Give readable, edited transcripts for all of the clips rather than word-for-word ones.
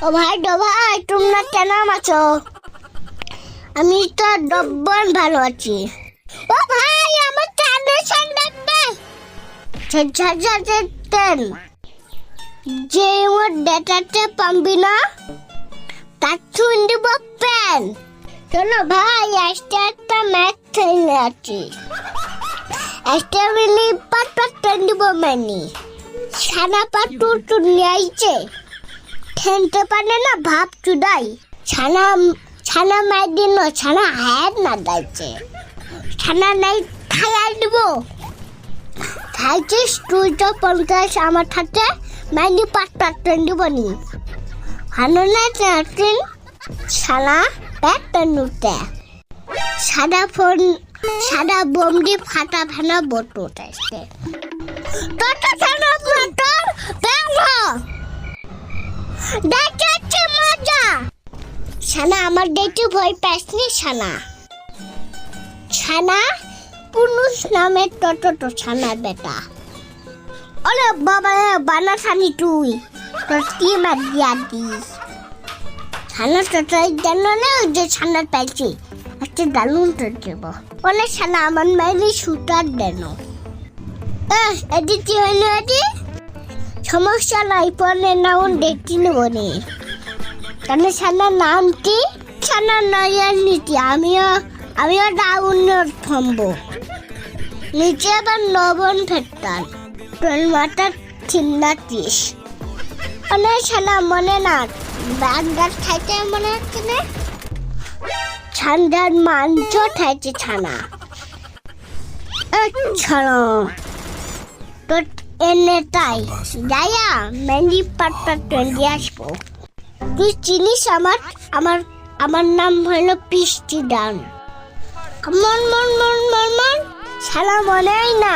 ও ভাই তোমরা কেমন আছো? আমি তো ডব্বন ভালো আছি। ও ভাই আমার ট্রানজেকশন দেখবে ঝাঝাঝাঝাঝাঝ যে আমার ডেটাতে পাবি না তার চুন দিব পেন। চলো ভাই আজকে একটা ম্যাচ খেলে আছি। আজকে মিলি পাট দিব মানি ছানা পাটু চুনি আইছে খেলতে পারে না ভাব চুদাই ছানা মাই দিন ছানা হাত না দাইছে ছানা নাই খাইয়া দিব খাইছিস তুই তো 50 আমার হাতে মাইনি পাট দিব নি হানো না ট্রেন ছানা প্যাট নুতে সাদা বোম দিয়ে ফাটা ফানা বটো টাইছে তোটা ছানা প্লাটর বেলো দেখাচ্ছে মজা। ছানা আমার দেখতে ভয় পাসনি ছানা পুনুষ নামে টোটো ছানা বেটা। ওরে বাবা বানা ছানি তুই তোর কি মার দিয়া দিস ছানা টোটাই জানো না যে ছানার পাইছি একটা দালুন তো দেব বলে ছানা আমার মাইলি সুতার দেন এদি কি হইল এদি সমস্যা নাই পরে নাউন দেখতে নেব নি কেন ছানার নাম কি ছানার নয়ার নীতি আমিও ডাউনের থামবো নিচে আবার লবণ ফেটতাম তোর মাথা চিন্নাতিস অনেক ছানা মনে না বাগদার খাইতে মনে হচ্ছে না ছান্দার মাংস খাইছে ছানা ছাড়ো তোর এনে তাই যাইয়া মেহেন্দি পাটটা ট্রেন্ডি আসবো। তুই চিনিস আমার নাম হলো পিষ্টি ডান মন ছানা মনেই না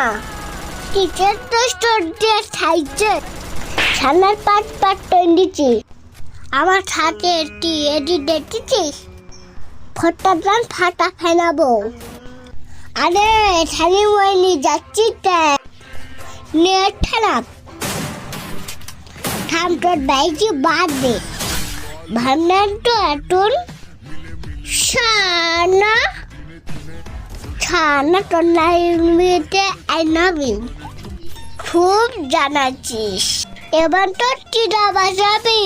টিচার তো স্টোর দিয়ে খাইছে ছানার পাট ট্রেন্ডিছি আমার হাতে এডি দেখেছিস ফাটা ফেলাবো। আরে ছানি ময়নি যাচ্ছি নেট খারাপ থাম তোর বাইজি বাদ দে ভাবনার তো এতন ছানা তোর লাইনতে আইনাবি খুব জানাচ্ছিস এবার তোর চিরা বাজাবি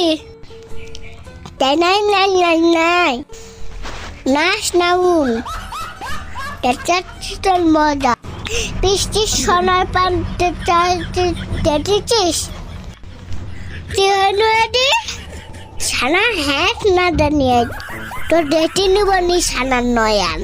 তাই নাই নাচ নাউন তোর মজা পিষ্টি সোনার পান্তে দেখেছিস ছানা হ্যাক না জানিয়ে তোর ডেটি নিব নি ছানার নয়ান।